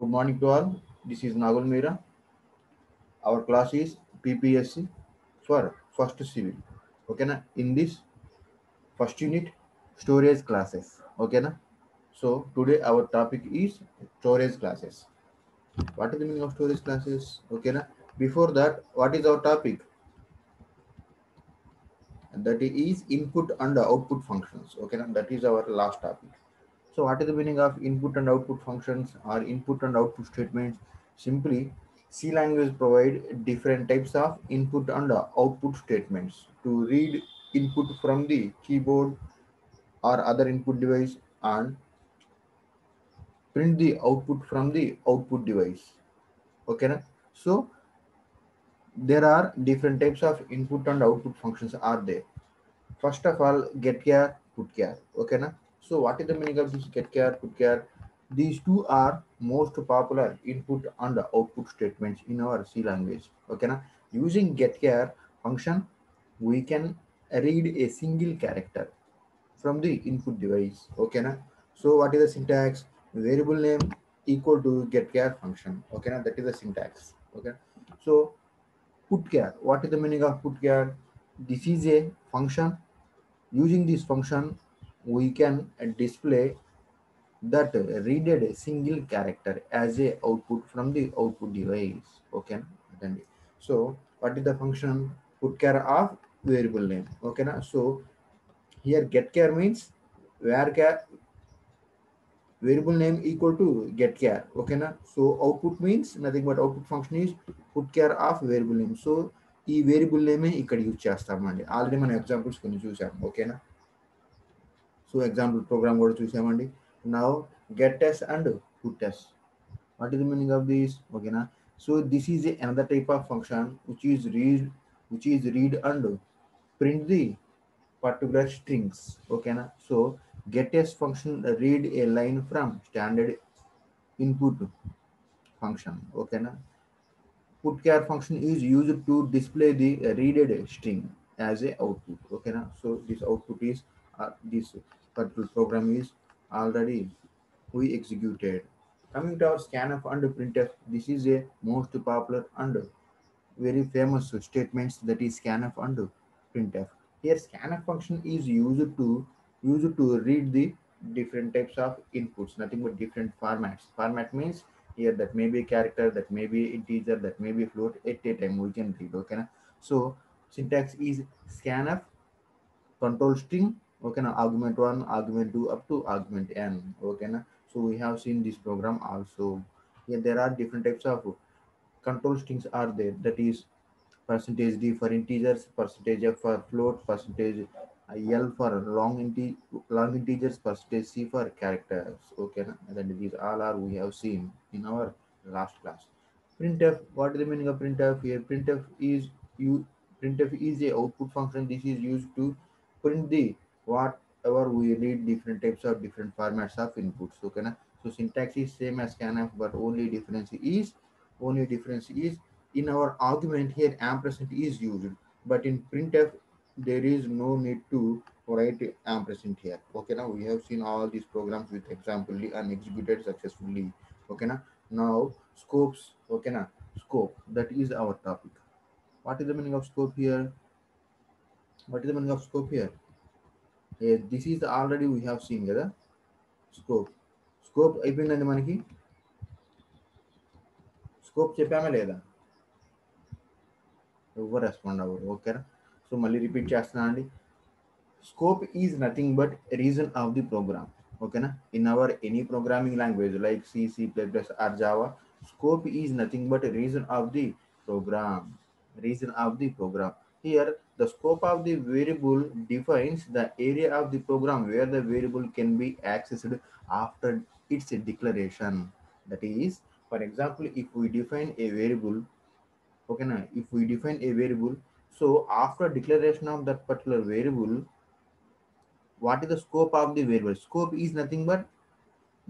Good morning to all. This is Nagul Meera. Our class is PPSC for first civil. Okay na? In this first unit, storage classes. Okay na? So today our topic is storage classes. What is the meaning of storage classes? Okay na? Before that, what is our topic? That is input and output functions. Okay na? That is our last topic. So what is the meaning of input and output functions or input and output statements? Simply, C language provide different types of input and output statements to read input from the keyboard or other input device and print the output from the output device. Okay, na? So there are different types of input and output functions are there. First of all, get care, put care. Okay, na? So what is the meaning of this get care, put care? These two are most popular input and output statements in our C language. Okay, na? Using get care function, we can read a single character from the input device. Okay, na? So what is the syntax? Variable name equal to get care function. Okay, na? That is the syntax. Okay, so put care. What is the meaning of put care? This is a function. Using this function, we can display that readed a single character as a output from the output device. Okay, then so what is the function? Put care of variable name. Okay, na? So here get care means where care variable name equal to get care. Okay, na? So output means nothing but output function is put care of variable name. So ఈ variable నేమే ఇక్కడ use చేస్తామండి. Already మనం examples కొన్ని చూసాం. ఓకేనా? So example programme కూడా చూసామండి. Now get test and put test. What is the meaning of this? Okay na? So this is another type of function which is read and print the particular strings. Okay na? So get test function read a line from standard input function. Okay na? Put care function is used to display the readed string as a output. Okay na? So this output is this particular program is already we executed. Coming to our scanf and printf, this is a most popular and very famous statements, that is scanf and printf. Here scanf function is used to read the different types of inputs, nothing but different formats. Format means here that may be a character, that may be integer, that may be float. At a time we can read. Okay na? So syntax is scanf control string. Okay na? Argument 1, argument 2 up to argument n. Okay na? So we have seen this program also. Here there are different types of control strings are there, that is percentage d for integers, percentage f for float, percentage l for long integers, percentage c for characters. Okay na? And then these all are we have seen in our last class. Printf, what is the meaning of printf? Here printf is a output function. This is used to print the whatever we read, different types of different formats of inputs. Okay na? So syntax is same as scanf, but only difference is in our argument here ampersand is used, but in printf there is no need to write ampersand here. Okay, now we have seen all these programs with examples and executed successfully. Okay, now scopes. Okay, scope, that is our topic. What is the meaning of scope here? What is the meaning of scope here? This is already we have seen కదా. Scope అయిపోయిందండి మనకి. Scope చెప్పామా లేదా? ఎవరు respond అవ్వరు. ఓకేనా? So మళ్ళీ repeat చేస్తున్నా అండి. Scope is nothing but reason of the program. Okay na? In our any programming language like C, C++ or Java, scope is nothing but reason of the program. Reason of the program. Here the scope of the variable defines the area of the program where the variable can be accessed after its declaration. That is, for example, if we define a variable, okay na, if we define a variable, so after declaration of that particular variable, what is the scope of the variable? Scope is nothing but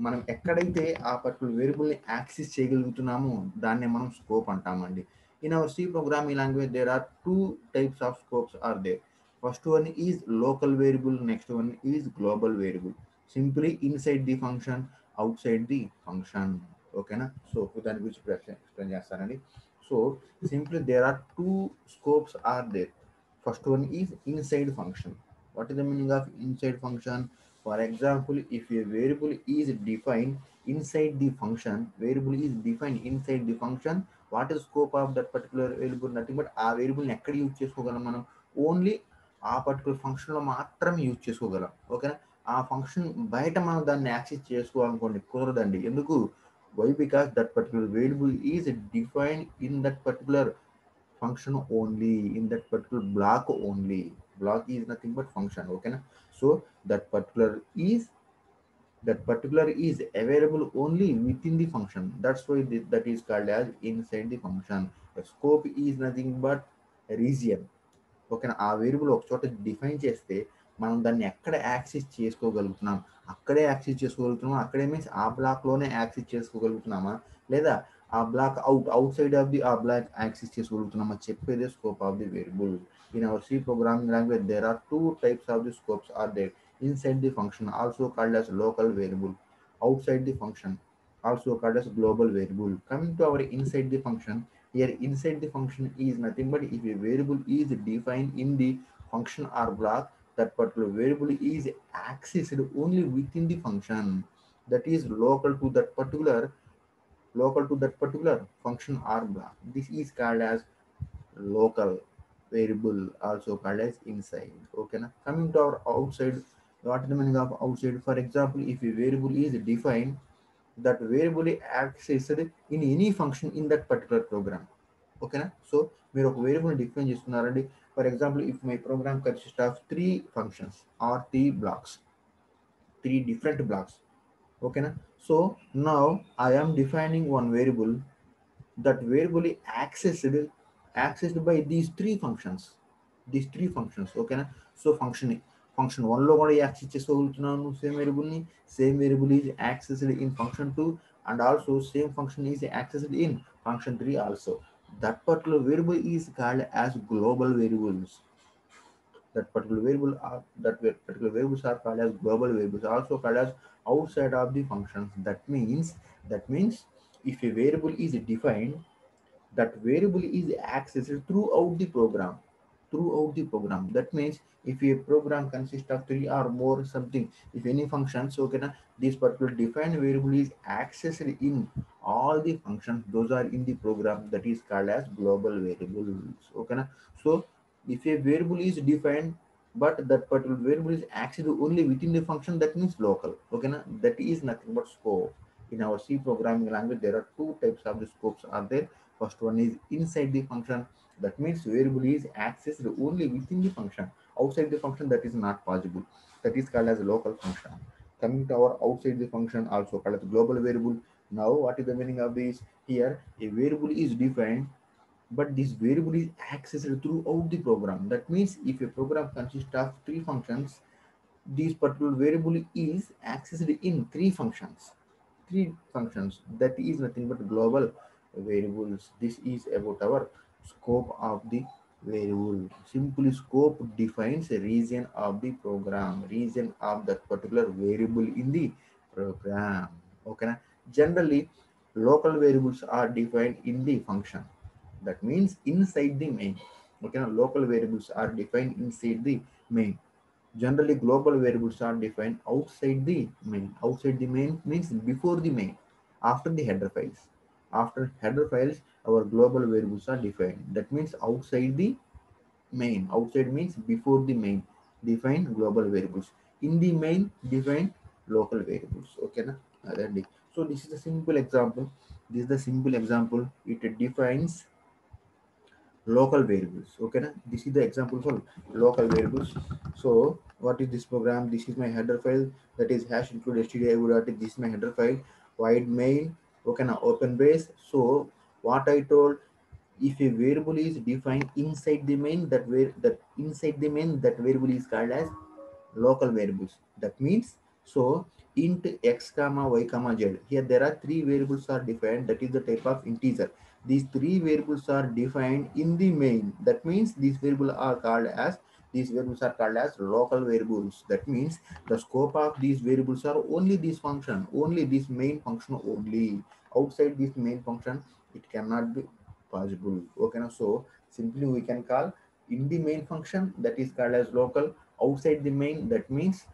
మనం ఎక్కడైతే ఆ particular వేరియబుల్ని access చేయగలుగుతున్నామో దాన్నే మనం scope అంటామండి. In our C programming language there are two types of scopes are there. First one is local variable, next one is global variable. Simply inside the function, outside the function. ఓకేనా. So దాని గురించి ఇప్పుడు explain చేస్తానండి. So simply there are two scopes are there. First one is inside function. What is the meaning of inside function? For example, if a variable is defined inside the function, variable is defined inside the function, what is scope of that particular variable? Nothing but ఆ variable ని ఎక్కడ use చేసుకోగలం మనం? Only ఆ particular function లో మాత్రమే use చేసుకోగలం. ఓకేనా. ఆ ఫంక్షన్ బయట మనం దాన్ని యాక్సెస్ చేసుకోవాలనుకోండి, కుదరదండి. ఎందుకు? Why? Because that particular variable is defined in that particular function only, in that particular block only. Block is nothing but function. Okay na? So that particular is, that particular is available only within the function. That's why that is called as inside the function. The scope is nothing but region. ఓకేనా. ఆ variable ఒక చోట define చేస్తే మనం దాన్ని ఎక్కడ access చేసుకోగలుగుతున్నాం, అక్కడే access చేసుకోగలుగుతున్నాం. అక్కడే మీన్స్ ఆ బ్లాక్లోనే యాక్సెస్ చేసుకోగలుగుతున్నామా, లేదా ఆ block outside of the ఆ బ్లాక్ యాక్సెస్ చేసుకోగలుగుతున్నామా చెప్పేదే scope of the variable. In our C programming language there are two types of the scopes are there. Inside the function also called as local variable, outside the function also called as global variable. Coming to our inside the function, here inside the function is nothing but if a variable is defined in the function or block, that particular variable is accessed only within the function, that is local to that particular function or block. This is called as local variable, also called as inside. Okay na? Coming to our outside, what is the meaning of outside? For example, if a variable is defined, that variable is accessed in any function in that particular program. ఓకేనా. So మీరు ఒక variable define చేసుకున్నారండి. For example, if my program consist of 3 functions or 3 blocks, 3 different blocks. ఓకేనా. So now I am defining one variable. that variable is accessed by these three functions. ఓకేనా. So function 1లో కూడా access చేసుకోగలుగుతున్నాను same వేరియబుల్ని. Same variable is accessed in function 2, and also same function is accessed in function 3 also. That particular variable is called as global variables. Particular variables are called as global variables, also called as outside of the functions. That means if a variable is defined, that variable is accessed throughout the program. That means if a program consists of 3 or more something, if any functions, okay na, this particular defined variable is accessed in all the functions those are in the program, that is called as global variables. Okay na. So if a variable is defined but that particular variable is accessed only within the function, that means local. Okay na. That is nothing but scope. In our C programming language, there are two types of the scopes are there. First one is inside the function. That means variable is accessed only within the function. Outside the function, that is not possible. That is called as a local function. Coming to our outside the function, also called as global variable. Now, what is the meaning of this? Here, a variable is defined, but this variable is accessed throughout the program. That means if a program consists of 3 functions, this particular variable is accessed in 3 functions. That is nothing but global variables. This is about our scope of the variable. Simply, scope defines a region of the program, region of that particular variable in the program. Okay na? Generally, local variables are defined in the function, that means inside the main. Okay na? Local variables are defined inside the main. Generally, global variables are defined outside the main. Outside the main means before the main, after the header files. After header files, our global variables are defined. That means outside the main. Outside means before the main. Define global variables. In the main, define local variables. Okay, na? So this is a simple example. This is the simple example. It defines local variables. Okay na? This is the example for local variables. So what is this program? This is my header file, that is hash include stdio. This is my header file, void main. Okay na, open brace. So what I told, if a variable is defined inside the main, that variable is called as local variables. That means, so int x comma y comma z, here there are 3 variables are defined, that is the type of integer. These 3 variables are defined in the main. That means these variables are called as local variables. That means the scope of these variables are only this function, only this main function only. outside this main function it cannot be possible. Okay now, so simply we can call in the main function that is called as local, outside the main that means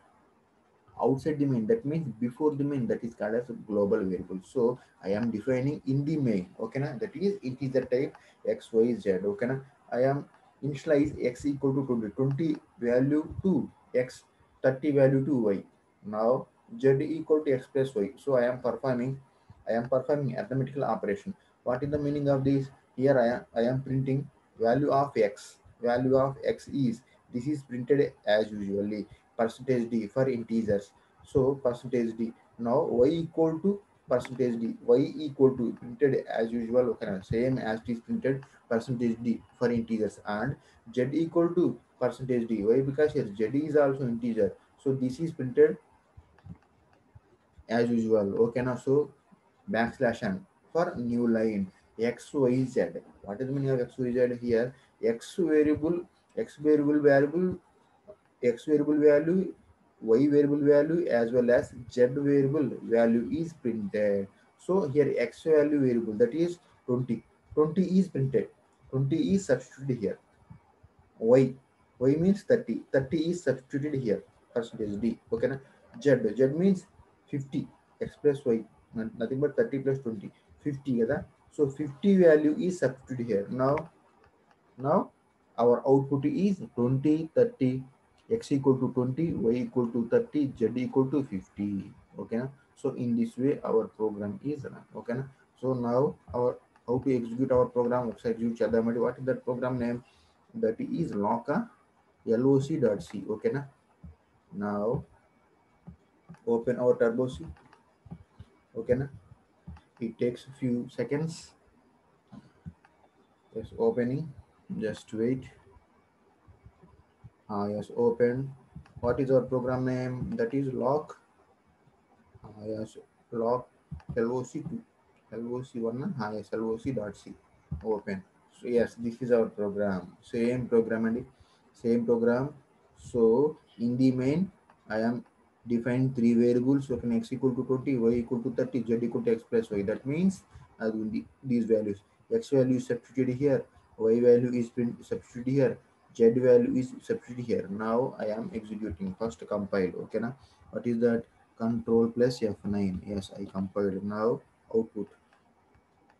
outside the main that means before the main that is called as a global variable. So I am defining in the main, okay na, that is integer type x y z. Okay na, I am initialize x equal to 20, 20 value to x, 30 value to y. Now z equal to x plus y. So I am performing arithmetical operation. What is the meaning of this? Here I am printing value of x. Value of x is, this is printed as usually percentage d for integers. So percentage d. Now y equal to percentage d. Y equal to printed as usual. Okay, same as it is printed percentage d for integers, and z equal to percentage d. Why? Because here z is also integer. So this is printed as usual. Okay, now so backslash n for new line x y z. What is the meaning of x y z here? X variable, x variable value, y variable value as well as z variable value is printed. So here x value variable that is 20, 20 is printed, 20 is substituted here. Y means 30, 30 is substituted here, percentage d. Okay na, z means 50, x plus y, nothing but 30 plus 20, 50 kada. So 50 value is substituted here. Now our output is 20, 30, x equal to 20, y equal to 30, z equal to 50. Okay na? So in this way our program is run. Okay na? So now our how to execute our program. What is that program name? That is loca loc.c. Okay na? Now open our turbo C. Okay na? It takes a few seconds. Yes, opening. Just wait. Yes, open. What is our program name? That is lock. Yes, lock LOC2. LOC1. Yes, LOC.c. Open. So yes, this is our program. Same program and same program. So in the main, I am defining three variables. So can x equal to 20, y equal to 30, z equal to x plus y. That means these values. X value is substituted here, y value is substituted here, z value is substituted here. Now I am executing. First compile. Okay na? What is that? Control plus F9. Yes, I compiled. Now output.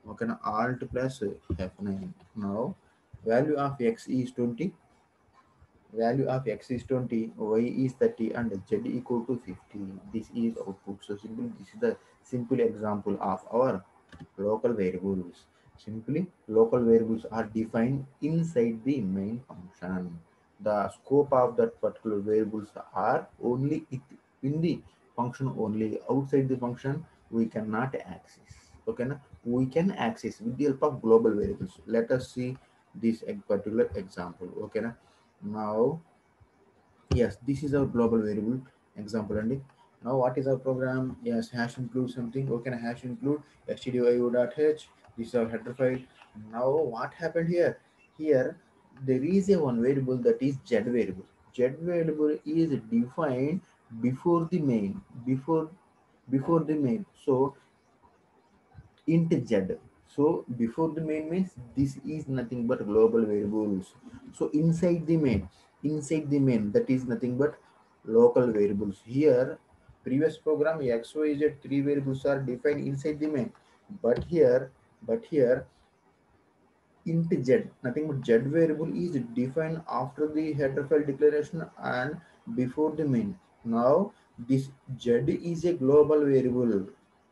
Okay, now alt plus F9. Now value of x is 20, value of x is 20, y is 30, and z equal to 50. This is output. So simply this is the simple example of our local variables. Simply local variables are defined inside the main function. The scope of that particular variables are only in the function only. Outside the function we cannot access. Okay na? We can access with the help of global variables. Let us see this particular example. Okay na? Now yes, this is our global variable example. And now what is our program? Yes, hash include something. Okay, hash include stdio.h. This is our header file. Now what happened here? Here there is a one variable that is z variable. Z variable is defined before the main, before the main. So int z. So before the main means this is nothing but global variables. So inside the main that is nothing but local variables. Here previous program x y z three variables are defined inside the main, but here int z, nothing but z variable is defined after the header file declaration and before the main. Now this z is a global variable.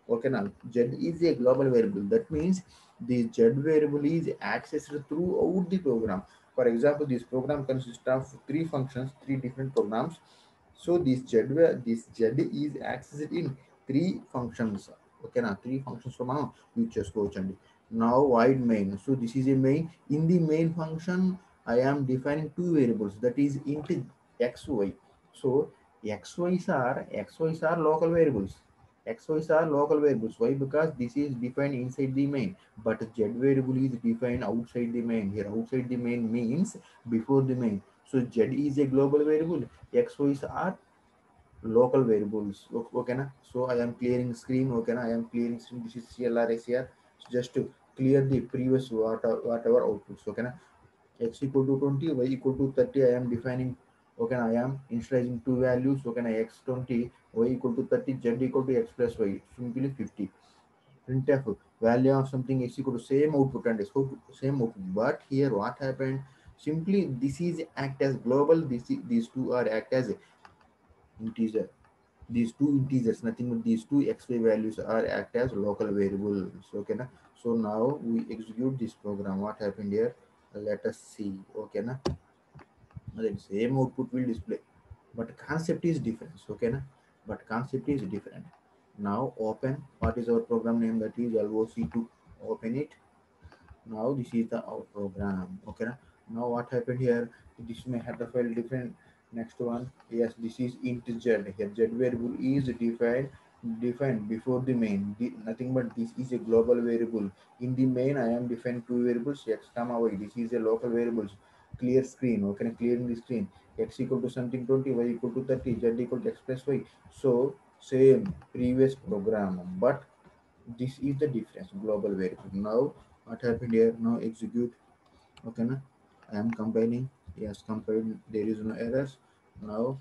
Okay, now z is a global variable. That means the z variable is accessed throughout the program. For example, this program consists of three functions, three different programs. So this z is accessed in three functions. Okay, now three functions from now you just go and now void main. So this is a main. In the main function I am defining two variables, that is int xy. So xy's are local variables. Xy's are local variables. Why? Because this is defined inside the main, but z variable is defined outside the main. Here outside the main means before the main. So z is a global variable, xy's are local variables. Okay na? So I am clearing screen. Okay na? I am clearing screen. This is CLR SCR. So just to clear the previous whatever outputs. Okay na? X equal to 20, y equal to 30. I am defining. Okay na? I am initializing two values. Okay na? X 20, y equal to 30, z equal to x plus y. Simply 50. Printf value of something is equal to same output and same output. But here what happened? Simply this is act as global. These two are act as integer. These two integers, nothing but these two xy values are act as local variables. Okay na? So now we execute this program. What happened here? Let us see. Okay na? The same output will display, but concept is different. Okay na? But concept is different. Now open. What is our program name? That is LOC2. Open it. Now this is the our program. Okay na? Now what happened here? This may have the file different. Next one, yes, this is int z. Here z variable is defined before the main. Nothing but this is a global variable. In the main I am defining two variables x comma y. This is a local variables. Clear screen. Okay, clearing the screen. X equal to something 20, y equal to 30, z equal to x plus y. So same previous program, but this is the difference. Global variable. Now what happened here? Now execute. Okay na? I am compiling. Yes, compiled. There is no errors. Now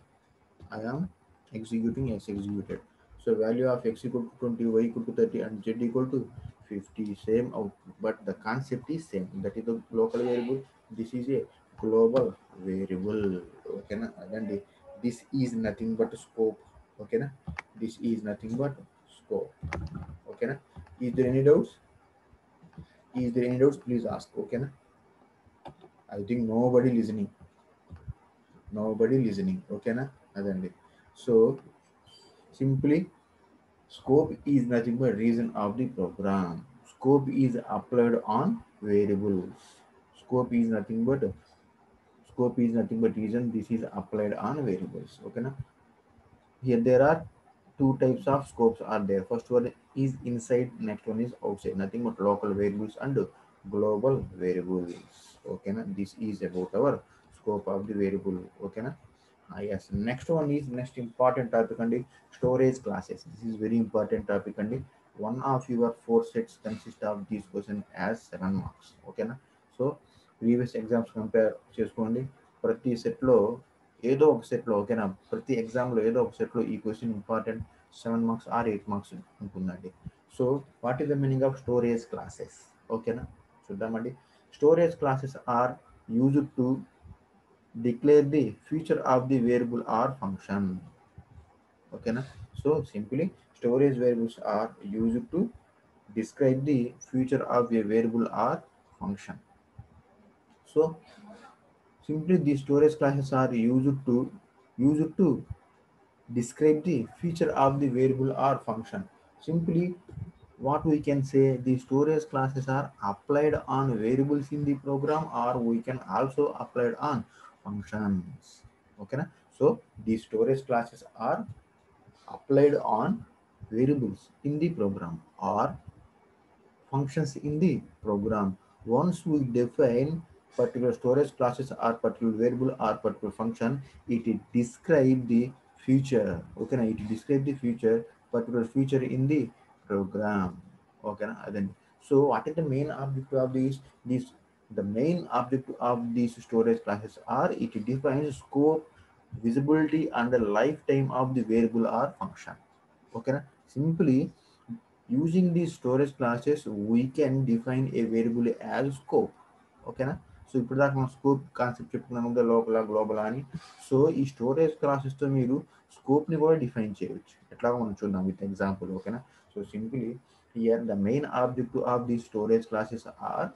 I am executing. Yes, executed. So value of x equal to 20, y equal to 30, and z equal to 50. Same output, but the concept is same. That is the local variable. This is a global variable. Okay na? And this is nothing but scope. Okay na? This is nothing but scope. Okay na? Is there any doubts? Is there any doubts? Please ask. Okay na? I think nobody listening. Nobody listening. Okay na? Adandi. So simply scope is nothing but reason of the program. Scope is applied on variables. Scope is nothing but reason. This is applied on variables. Okay na? Here there are two types of scopes are there. First one is inside, next one is outside. Nothing but local variables and global variables. Okay na? This is about our scope of the variable. Okay na? Yes, next one is next important topic and storage classes. This is very important topic and one of your four sets consist of this question as 7 marks. Okay na? So previous exams compare చేసుకోండి. ప్రతి సెట్లో ఏదో ఒక సెట్లో ఓకేనా, ప్రతి ఎగ్జామ్లో ఏదో ఒక సెట్లో ఈ question important 7 marks or 8 marks ఉంటుందండి. So what is the meaning of storage classes? ఓకేనా, చూద్దామండి. Storage classes are used to declare the future of the variable or function. Okay na? So simply storage variables are used to describe the future of a variable or function. So simply the storage classes are used to describe the feature of the variable or function. Simply what we can say, the storage classes are applied on variables in the program, or we can also apply it on functions. Okay na? So the storage classes are applied on variables in the program or functions in the program. Once we define particular storage classes or particular variable or particular function, it describe the future. Okay, na? It describe the future, particular future in the program. Okay, na? Then so what is the main objective of these? The main objective of these storage classes are it defines scope, visibility, and the lifetime of the variable or function. Okay, na? Simply using these storage classes we can define a variable as scope. ఓకేనా? So ఇప్పుడు దాకా మనం scope concept చెప్పుకున్నాం కదా, local global అని. So ఈ storage క్లాసెస్తో మీరు స్కోప్ని కూడా డిఫైన్ చేయవచ్చు. ఎట్లాగో మనం చూద్దాం విత్ ఎగ్జాంపుల్. ఓకేనా? So simply here the main objective of the storage classes are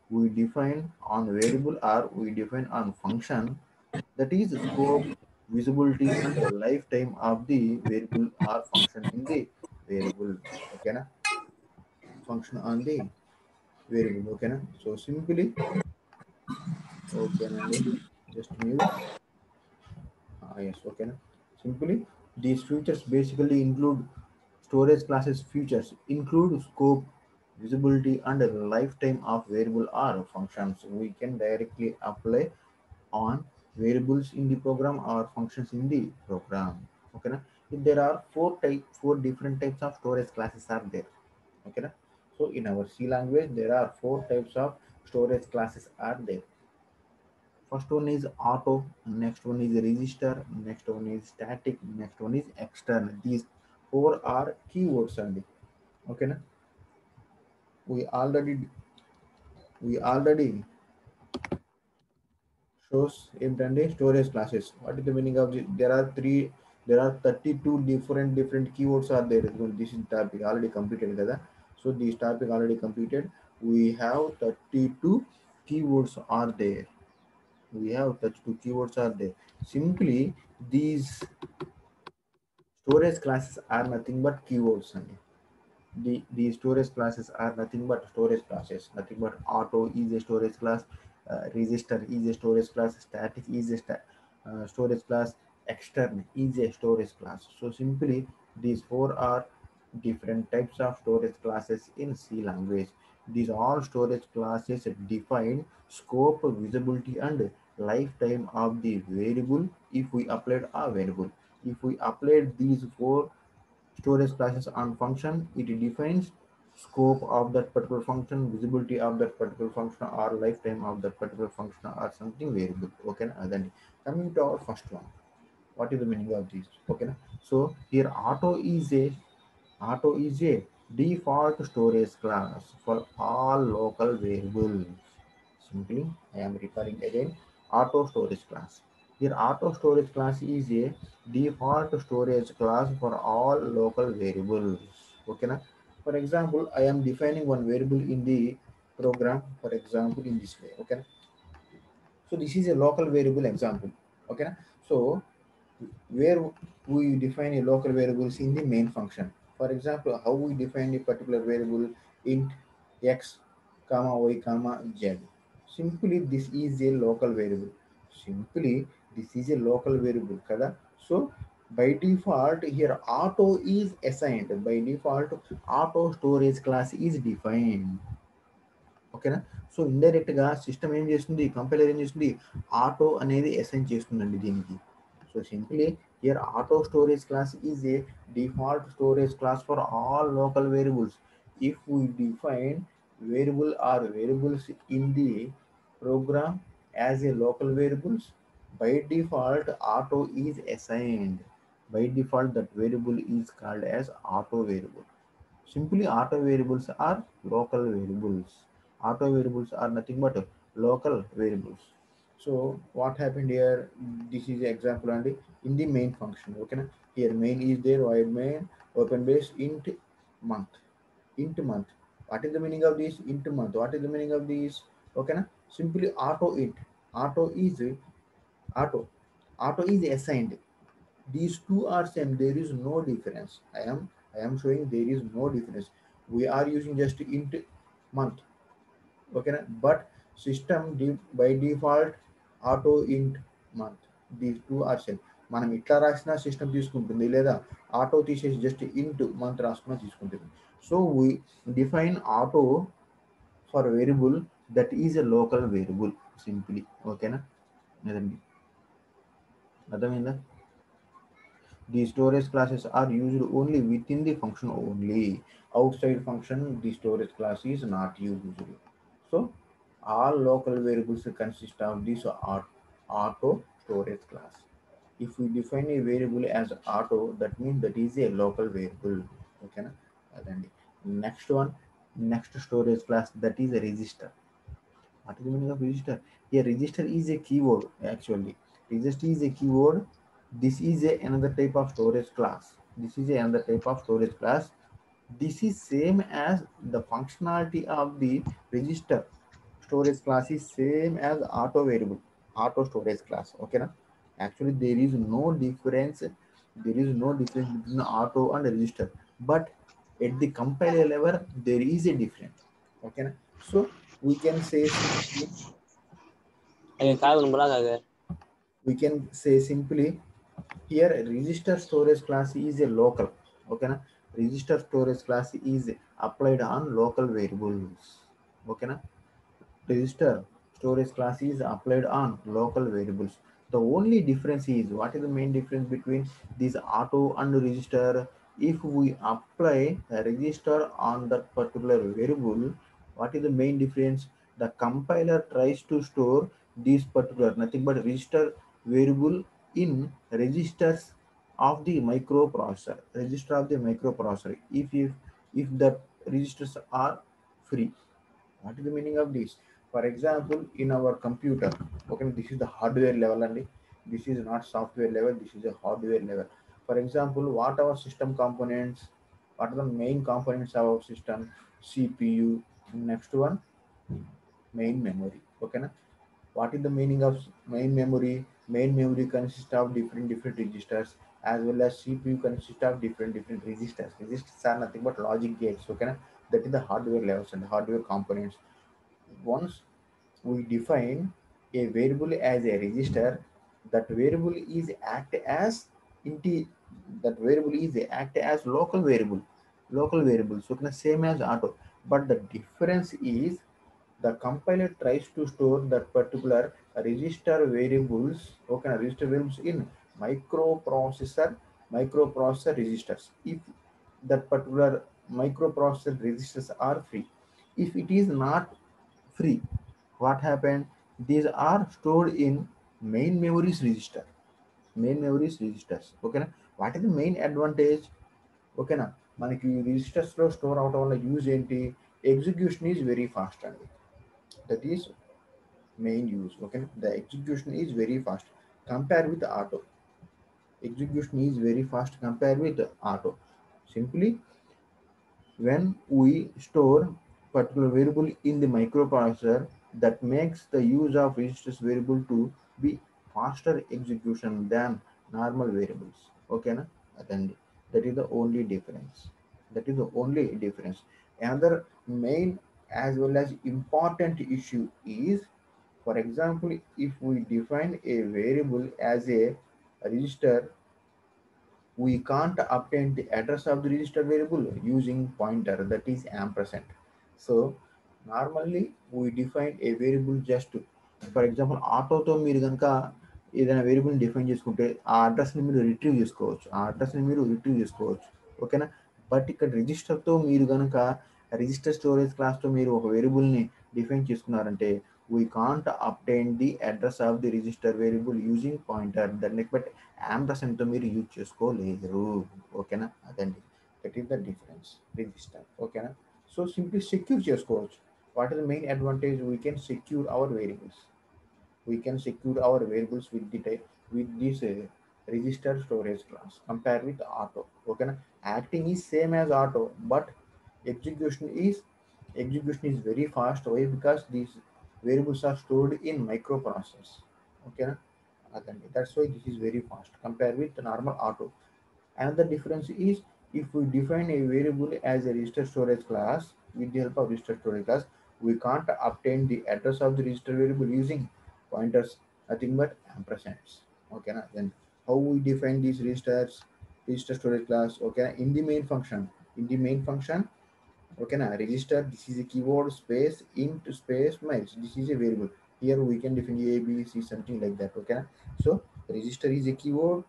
we define on variable or we define on function, that is scope, visibility, and the lifetime of the variable or function in the variable. Okay na? Function on the variable. Okay na? So simply, okay na, just mute. Yes, okay na? Simply these features basically include storage classes. Features include scope, visibility, and lifetime of variable or functions we can directly apply on variables in the program or functions in the program. Okay na? If there are four different types of storage classes are there. Okay na? So in our C language there are four types of storage classes are there. First one is auto, next one is register, next one is static, next one is external. These four are keywords only. Okay na? we already we already shows ఏంటంటే storage classes. What is the meaning of this? There are 32 different keywords are there. This is topic already completed కదా. So this topic already completed. We have 32 keywords are there. We have 32 keywords are there. Simply these storage classes are nothing but keywords only. The storage classes are nothing but storage classes, nothing but auto is a storage class, register is a storage class, static is a storage class, extern is a storage class. So simply these four are different types of storage classes in C language. These all storage classes define scope, visibility and lifetime of the variable if we applied a variable. If we applied these four storage classes on function, it defines scope of that particular function, visibility of that particular function, or lifetime of that particular function, or something variable. Okay, and then coming to our first one, what is the meaning of this? Okay, so here auto is a default storage class for all local variables. Simply, I am referring again auto storage class. Here, auto storage class is a default storage class for all local variables. Okay, na? For example, I am defining one variable in the program. For example, in this way. Okay, na? So this is a local variable example. Okay, na? So where we define a local variables in the main function. For example, how we define a particular variable int x comma y comma z. Simply this is a local variable. Simply this is a local variable. Kada? So by default here auto is assigned. By default auto storage class is defined. ఓకేనా. So ఇండైరెక్ట్గా system ఏం చేస్తుంది, compiler ఏం చేస్తుంది, auto అనేది assign చేస్తుందండి దీనికి. So simply here auto storage class is a default storage class for all local variables. If we define variable or variables in the program as a local variables, by default auto is assigned. By default that variable is called as auto variable. Simply auto variables are local variables. Auto variables are nothing but local variables. So what happened here? This is example and in the main function. Okay, na? Here main is there, void main, open base int month. Int month. What is the meaning of this? Int month. What is the meaning of this? Okay, na? Simply auto int. Auto is auto. Auto is assigned. These two are same. There is no difference. I am showing there is no difference. We are using just int month. Okay, but system by default auto int month. These two are same. మనం ఇట్లా రాసిన system తీసుకుంటుంది, లేదా auto తీసేసి just ఇంట్ month రాసుకున్న తీసుకుంటుంది. So we define auto for variable that is a local variable simply. ఓకేనా, లేదండి అర్థమైందా? The storage classes are used only within the function only. Outside function, the storage class is not used. So, all local variables consist of this auto storage class. If we define a variable as auto, that means that is a local variable. Okay, na? And next one, next storage class, that is a register. What is the meaning of register? Here, register is a keyword actually. Register is a keyword. This is another type of storage class. This is another type of storage class. This is same as the functionality of the register storage class is same as auto variable, auto storage class. Okay, na? Actually, there is no difference. There is no difference between auto and register. But at the compiler level, there is a difference. Okay, na? So we can say simply, we can say simply here register storage class is a local. Okay, na? Register storage class is applied on local variables. Okay, na? Register storage class is applied on local variables. The only difference is, what is the main difference between this auto and register? If we apply a register on that particular variable, what is the main difference? The compiler tries to store this particular nothing but register variable in registers of the microprocessor. Register of the microprocessor. If the registers are free. What is the meaning of this? For example, in our computer, okay, this is the hardware level and this is not software level, this is a hardware level. For example, what our system components, what are the main components of our system? CPU, next one, main memory. Okay, na? What is the meaning of main memory? Main memory consists of different registers, as well as CPU consists of different registers. Registers are nothing but logic gates. Okay, na? That is the hardware levels and hardware components. Once we define a variable as a register, that variable is act as inti that variable is act as local variable, so can same as auto, but the difference is the compiler tries to store that particular register variables in microprocessor microprocessor registers. If that particular microprocessor registers are free, if it is not free, what happened? These are stored in main memories register. Main memories registers. Okay na? What is the main advantage? Okay na? మనకి registers లో store అవడం వల్ల use ఏంటి? Execution is very fast అండి. That is main use. Okay, the execution is very fast compared with auto. Execution is very fast compared with auto. Simply, when we store particular variable in the microprocessor, that makes the use of registers variable to be faster execution than normal variables. Okay, na? Then that is the only difference. That is the only difference. Another main as well as important issue is, for example, if we define a variable as a register, we can't obtain the address of the register variable using pointer, that is ampersand. So normally we define a variable just to, for example, ఆటోతో మీరు కనుక ఏదైనా వేరియబుల్ని define చేసుకుంటే ఆ అడ్రస్ని మీరు retrieve చేసుకోవచ్చు. ఓకేనా? But ఇక్కడ రిజిస్టర్తో మీరు కనుక రిజిస్టర్ స్టోరేజ్ క్లాస్తో మీరు ఒక వేరియబుల్ని డిఫైన్ చేసుకున్నారంటే, we can't obtain the address of the register variable using pointer, దాన్ని బట్ ampersand తో మీరు యూజ్ చేసుకోలేరు. ఓకేనా? అదండి, that is the difference. Register. ఓకేనా? సో సింప్లీ సెక్యూర్ చేసుకోవచ్చు. What is the main advantage? We can secure hour variables. We can secure our variables with the type with this register storage class compared with auto. Okay, na? Acting is same as auto, but execution is execution is very fast. Why? Because these variables are stored in microprocessors. Okay, na? That's why this is very fast compared with the normal auto. Another difference is, if we define a variable as a register storage class, with the help of register storage class, we can't obtain the address of the register variable using pointers, nothing but ampersands. Okay, na? Then how we define these register storage class? Okay, in the main function. In the main function, okay, na? Register, this is a keyword space int space match. This is a variable. Here we can define a b c something like that. Okay, na? So register is a keyword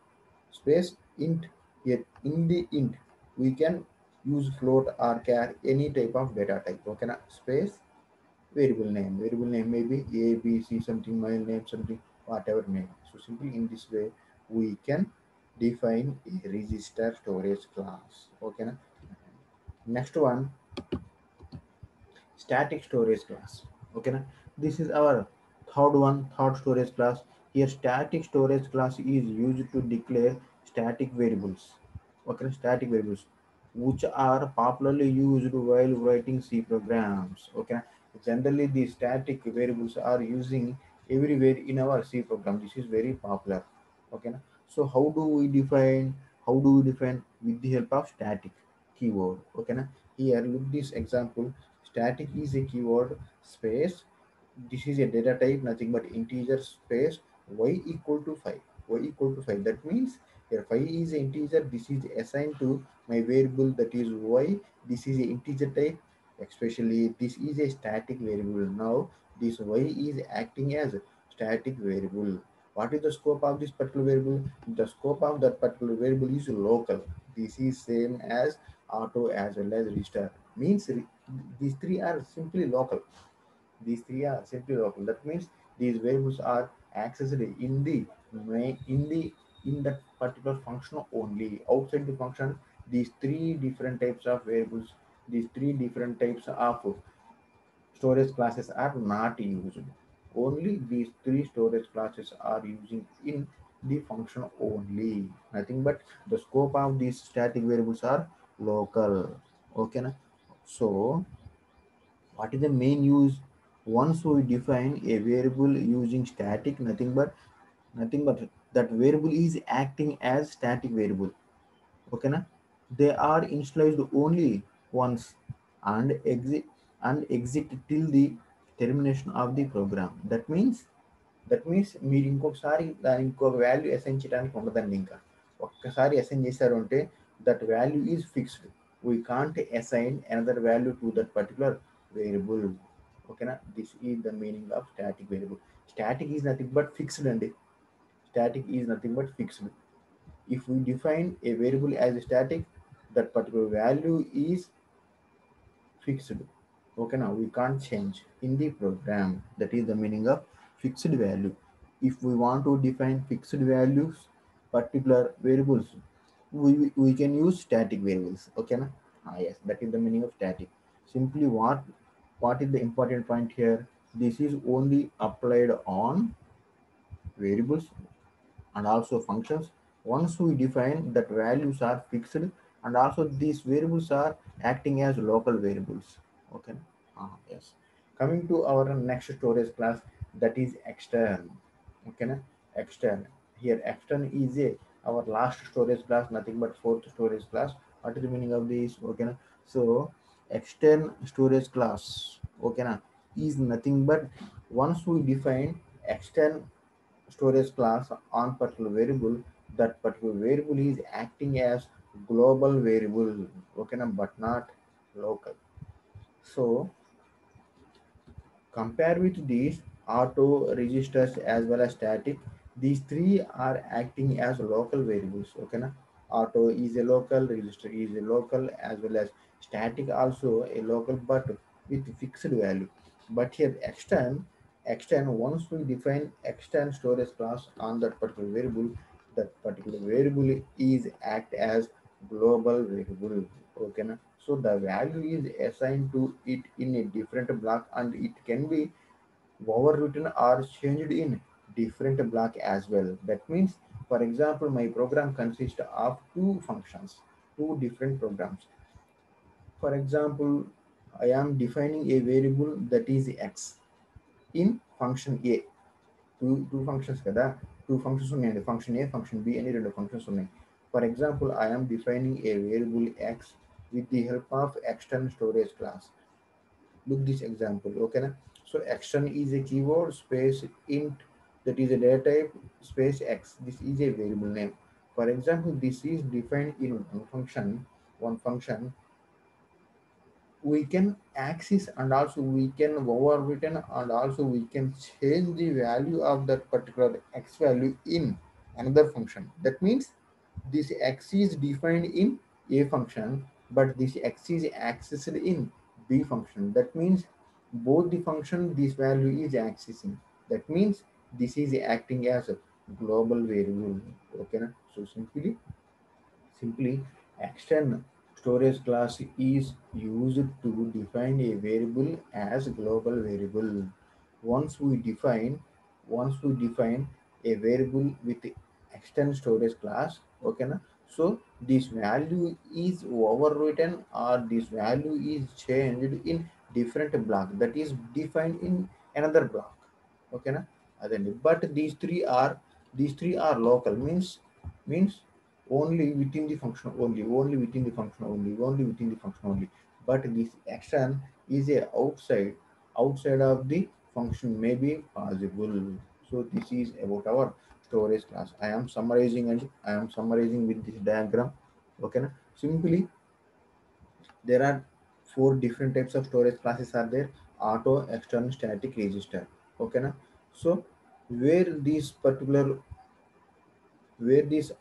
space int. Here in the int we can use float or char, any type of data type. Okay, na? Space variable name may be a b c something, my name something, whatever name. So simply in this way we can define a register storage class. Okay, na? Next one, static storage class. Okay, na? This is our third storage class. Here static storage class is used to declare static variables. Okay, static variables which are popularly used while writing C programs. Okay, generally the static variables are using everywhere in our C program. This is very popular. Okay, so how do we define with the help of static keyword? Okay, here look this example. Static is a keyword space, this is a data type, nothing but integer space y equal to 5. Y equal to 5, that means here 5 is an integer, this is assigned to my variable, that is y. This is an integer type, especially this is a static variable. Now this y is acting as static variable. What is the scope of this particular variable? The scope of that particular variable is local. This is same as auto as well as register. Means these three are simply local. These three are simply local. That means these variables are accessed in the in that particular function only. Outside the function, these three different types of variables, these three different types of storage classes are not used. Only these three storage classes are using in the function only. Nothing but the scope of these static variables are local. Okay. Na? So what is the main use? Once we define a variable using static, nothing but that variable is acting as static variable. Okay na? They are initialized only once and exit till the termination of the program. That means మీరు ఇంకొకసారి దాని ఇంకొక value assign చేయడానికి ఉండదండి. ఇంకా ఒక్కసారి assign చేశారు అంటే that value is fixed. We can't assign another value to that particular variable. ఓకేనా? This is the meaning of static variable. Static is nothing but fixed అండి. Static is nothing but fixed. If we define a variable as a static, that particular value is fixed. Okay, now we can't change in the program. That is the meaning of fixed value. If we want to define fixed values, particular variables, we can use static variables. Okay, na? Yes, that is the meaning of static. Simply what is the important point here? This is only applied on variables and also functions. Once we define that values are fixed and also these variables are acting as local variables. Okay. Yes. Coming to our next storage class, that is extern. Okay. Extern. Here extern is our last storage class, nothing but fourth storage class. What is the meaning of this? Okay. So extern storage class, okay, is nothing but once we define extern storage class on particular variable, that particular variable is acting as global variable. Okay, but not local. So compare with these auto registers as well as static, these three are acting as local variables. Okay, na? Auto is a local, register is a local, as well as static also a local, but with fixed value. But here extend once we define extend storage class on that particular variable, that particular variable is act as global variable. Okay, na? So the value is assigned to it in a different block and it can be overwritten or changed in different block as well. That means, for example, my program consists of two functions, two different programs. For example, I am defining a variable that is x in function A. Two functions kada, two functions ఉన్నాయండి, function A, function B అని రెండు functions ఉన్నాయి. For example, I am defining a variable x with the help of external storage class. Look this example. Okay na? So extern is a keyword space int, that is a data type space x. This is a variable name. For example, this is defined in one function. We can access and also we can overwritten and also we can change the value of that particular x value in another function. That means this x is defined in a function, but this x is accessed in b function. That means both the function this value is accessing. That means this is acting as a global variable. Okay na? So simply extend storage class is used to define a variable as global variable. Once we define once we define a variable with extend storage class, okay na? So this value is overwritten or this value is changed in different block that is defined in another block. Okay na? Adanni. But these three are local, means only within the function only within the function only within the function only. But this action is a outside of the function may be possible. So this is about our storage class. I am summarizing with this diagram. Okay na? Simply there are four different types of storage classes are there: auto, external, static, register. Okay na? So where this particular where this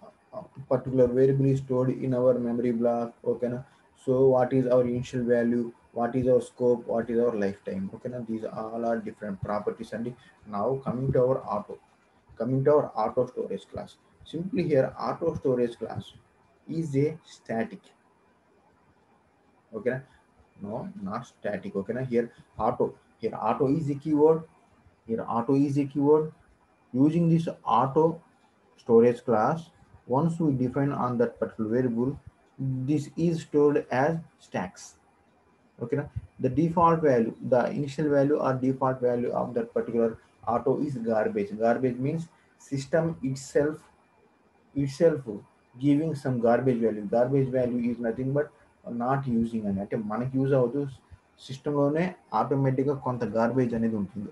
particular variable is stored in our memory block. Okay na? So what is our initial value, what is our scope, what is our lifetime. Okay na? These all are different properties. And now coming to our auto storage class. Simply here auto storage class is a static. Okay na? No, not static. Okay na? Here auto is a keyword. Here auto is a keyword. Using this auto storage class, once we define on that particular variable, this is stored as stacks. Okay na? The default value, the initial value or default value of that particular auto is garbage means system itself giving some garbage value is nothing but not using అని అంటే మనకి use అవ్వదు సిస్టంలోనే ఆటోమేటిక్గా కొంత garbage అనేది ఉంటుంది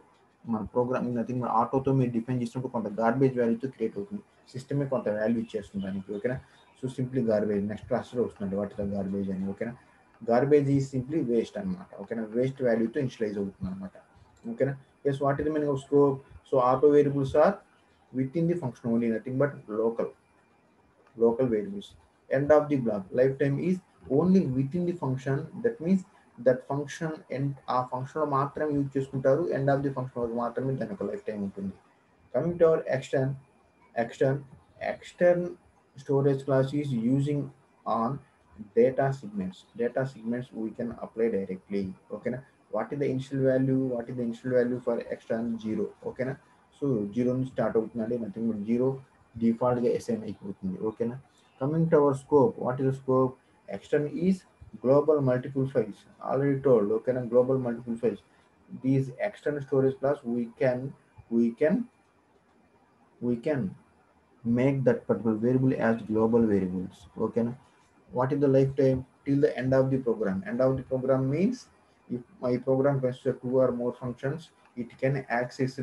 మన programme nothing ఆటోతో మీరు డిఫైన్ చేసినప్పుడు కొంత గార్బేజ్ వాల్యూతో క్రియేట్ అవుతుంది సిస్టమే కొంత వాల్యూ ఇచ్చేస్తుంది దానికి ఓకేనా సో సింప్లీ గార్బేజ్ నెక్స్ట్ క్లాస్లో వస్తుంది వాట్ ఇస్ గార్బేజ్ అని ఓకేనా గార్బేజ్ ఈజ్ సింప్లీ వేస్ట్ అనమాట ఓకేనా వేస్ట్ వాల్యూతో ఇనిషియలైజ్ అవుతుంది అనమాట ఓకేనా yes what is the meaning of scope so auto variables are within the function only nothing but local variables. End of the block lifetime is only within the function. That means that function end ఆ function మాత్రం use చేసుకుంటారు end of the function మాత్రమే దాని యొక్క life time ఉంటుంది coming to our extern extern storage class is using on data segments we can apply directly okay na what is the initial value for extern 0 okay na so 0 నుంచి start అవుతుందండి nothing but 0 డిఫాల్ట్గా assign అయిపోతుంది ఓకేనా coming to our scope what is the scope extern is global multiple files already told okay na global multiple files these external storage class we can make that particular variable as global variables okay na what is the lifetime till the end of the program means if my program consists of two or more functions it can access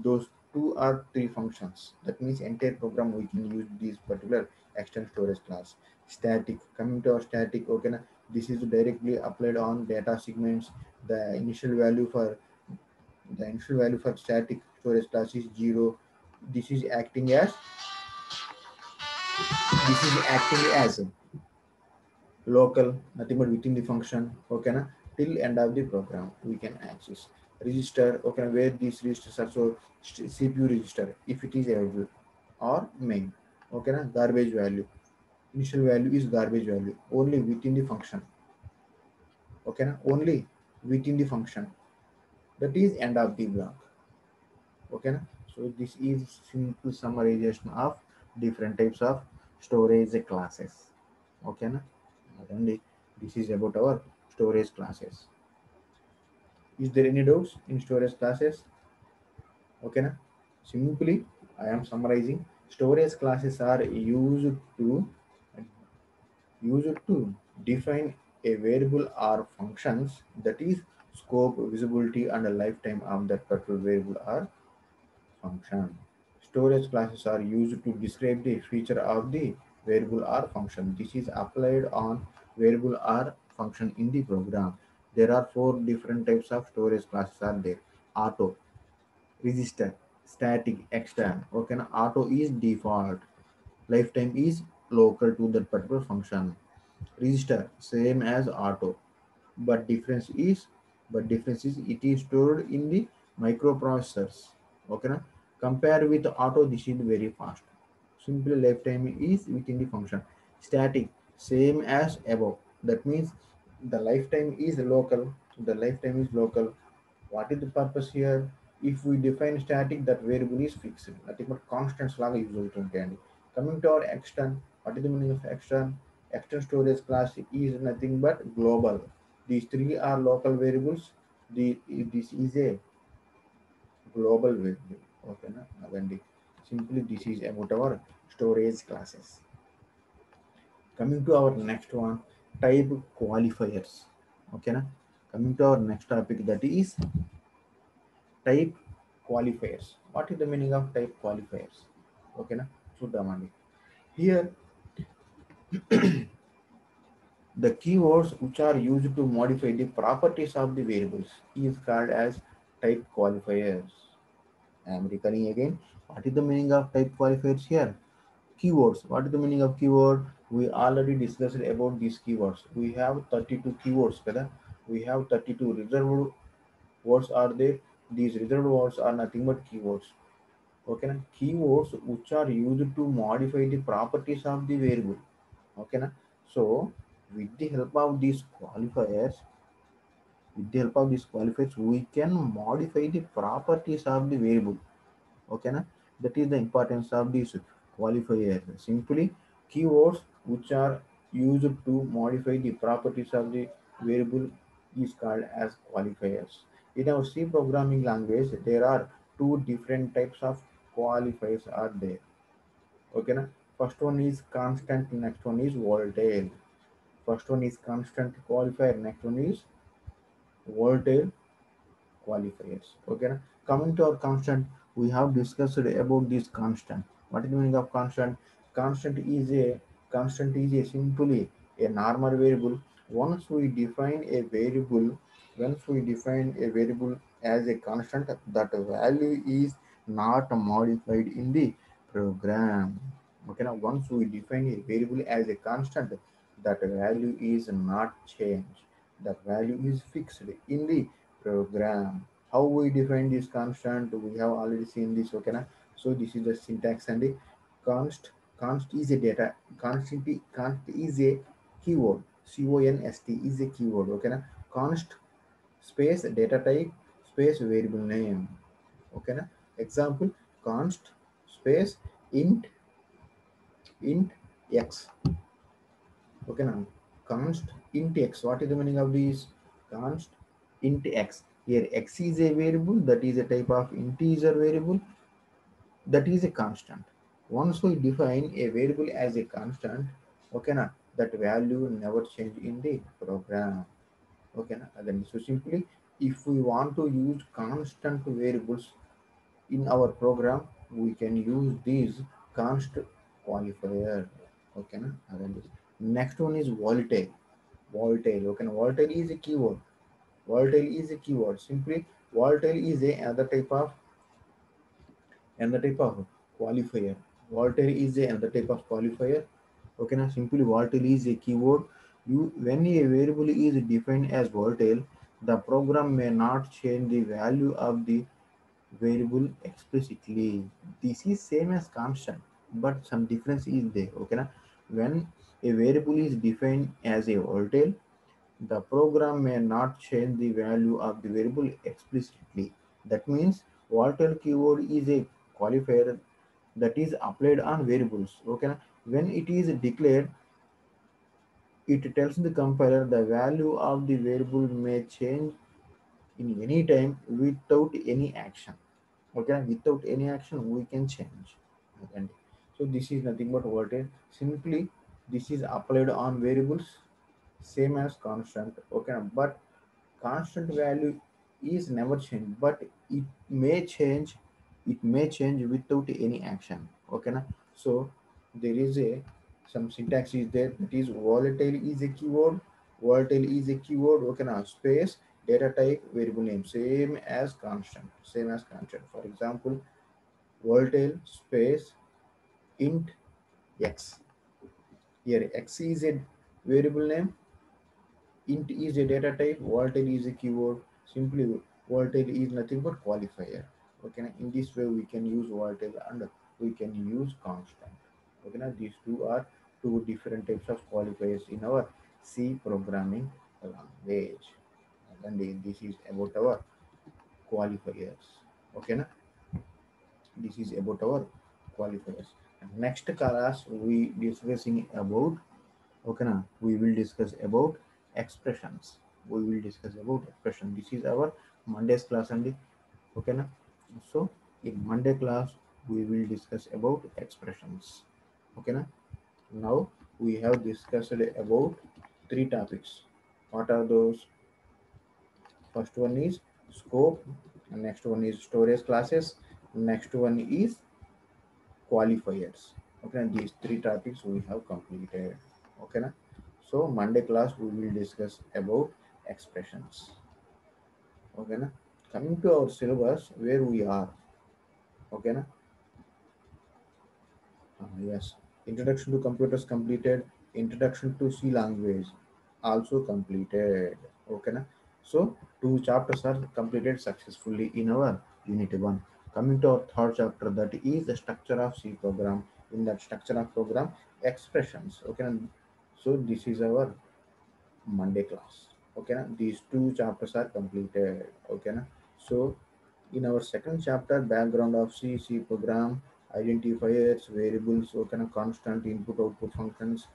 those two or three functions that means entire program we can use this particular external storage class static coming to our static okay na this is directly applied on data segments the initial value for static storage class is 0 this is acting as this is acting as local nothing but within the function okay na till end of the program we can access register okay where these registers are so cpu register if it is available or main okay na garbage value initial value is garbage value only within the function okay na only within the function that is end of the block okay na so this is simple summarization of different types of storage classes okay na and this is about our storage classes is there any doubts in storage classes okay na simply I am summarizing storage classes are used to define a variable or functions that is scope visibility and a lifetime of that particular variable or function. Storage classes are used to describe the feature of the variable or function. This is applied on variable or function in the program. There are four different types of storage classes are there. Auto, register, static, extern. Okay, now auto is default. Lifetime is local to that particular function. Register same as auto, but difference is it is stored in the microprocessors okay na compare with auto this is very fast simply lifetime is within the function static same as above that means the lifetime is local what is the purpose here if we define static that variable is fixed nothing but constants లాగా use అవుతుంటాయండి coming to our extern what is the meaning of extern storage class is nothing but global these three are local variables this is a global variable okay na అదండి simply this is about our storage classes coming to our next one type qualifiers okay na coming to our next topic that is type qualifiers what is the meaning of type qualifiers okay na చూద్దామండి here the keywords which are used to modify the properties of the variables is called as type qualifiers I am recalling again. What is the meaning of type qualifiers here? Keywords. What is the meaning of keyword? We already discussed about these keywords. We have 32 keywords, kada? We have 32 reserved words are there. These reserved words are nothing but keywords. Okay, na? Keywords which are used to modify the properties of the variable. Okay, na? So with the help of these qualifiers, we can modify the properties of the variable. Okay, na? That is the importance of these qualifiers. Simply, keywords which are used to modify the properties of the variable is called as qualifiers. In our C programming language, there are two different types of qualifiers are there. Okay, na? First one is constant, next one is volatile. First one is constant qualifier, next one is volatile qualifiers. Okay, na? Coming to our constant, we have discussed about this constant. What is the meaning of constant? Constant is a simply a normal variable. Once we define a variable, once we define a variable as a constant, that value is not modified in the program. Okay, now once we define a variable as a constant, that value is not changed. That value is fixed in the program. How we define this constant? We have already seen this. Okay, na? So this is the syntax and the const is a data const is a keyword. Const is a keyword. Okay, na? Const space data type space variable name. Okay, na? Example const space int x. Okay, now const int x. What is the meaning of this? Const int x. Here x is a variable, that is a type of integer variable, that is a constant. Once we define a variable as a constant, okay, na, that value never change in the program. Okay, na? Then so simply, if we want to use constant variables in our program, we can use these const qualifier. Okay, na? Then this. Next one is volatile. Volatile. Okay, now volatile is a keyword. Volatile is a keyword. Simply, volatile is a another type of qualifier. Volatile is a another type of qualifier. Okay, now simply volatile is a keyword. You when a variable is defined as volatile, the program may not change the value of the variable explicitly. This is same as constant, but some difference is there. Okay, na? When a variable is defined as a volatile, the program may not change the value of the variable explicitly. That means volatile keyword is a qualifier that is applied on variables. Okay, na? When it is declared, it tells the compiler the value of the variable may change in any time without any action. Okay, without any action we can change. And so this is nothing but volatile. Simply this is applied on variables, same as constant. Okay, but constant value is never changed, but it may change without any action. Okay, na? So there is a some syntax is there, that is volatile is a keyword. Volatile is a keyword. Okay, now space data type variable name, same as constant. For example, volatile space int x. Here x is a variable name, int is a data type, volatile is a keyword. Simply volatile is nothing but qualifier. Okay, now in this way we can use volatile and we can use constant. Okay, now these two are two different types of qualifiers in our C programming language. And this is about our qualifiers. Okay, now this is about our qualifiers. And next class we discussing about, okay, na, we will discuss about expressions. We will discuss about expression. This is our Monday's class only. Okay, na? So in Monday class we will discuss about expressions. Okay, na? Now we have discussed about three topics. What are those? First one is scope, and next one is storage classes, next one is qualifiers. Okay, and these three topics we have completed. Okay, na? So Monday class we will discuss about expressions. Okay, na? Coming to our syllabus, where we are. Okay na? Yes, introduction to computers completed. Introduction to C language also completed. Okay na? So two chapters are completed successfully in our unit 1. Coming to our third chapter, that is the structure of C program. In that structure of program, expressions. Okay na? So this is our Monday class. Okay na? These two chapters are completed. Okay na? So in our second chapter, background of C, C program, identifiers, variables, okay na, constant input output functions,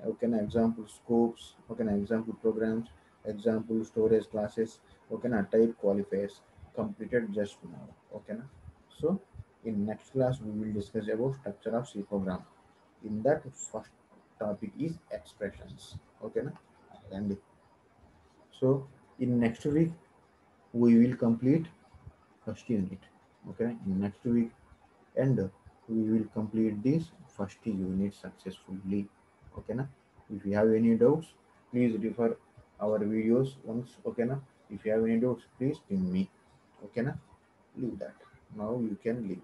okay na, example scopes, okay na, example programs, example storage classes, okay na, type qualifiers, completed just now. Okay na? So in next class we will discuss about structure of C program. In that, first topic is expressions. Okay na? And so in next week we will complete first unit. Okay, in next week, and we will complete this first unit successfully. Okay na? If you have any doubts, please refer our videos once. Okay na? If you have any doubts, please ping me. Okay na? Leave that. Now you can leave.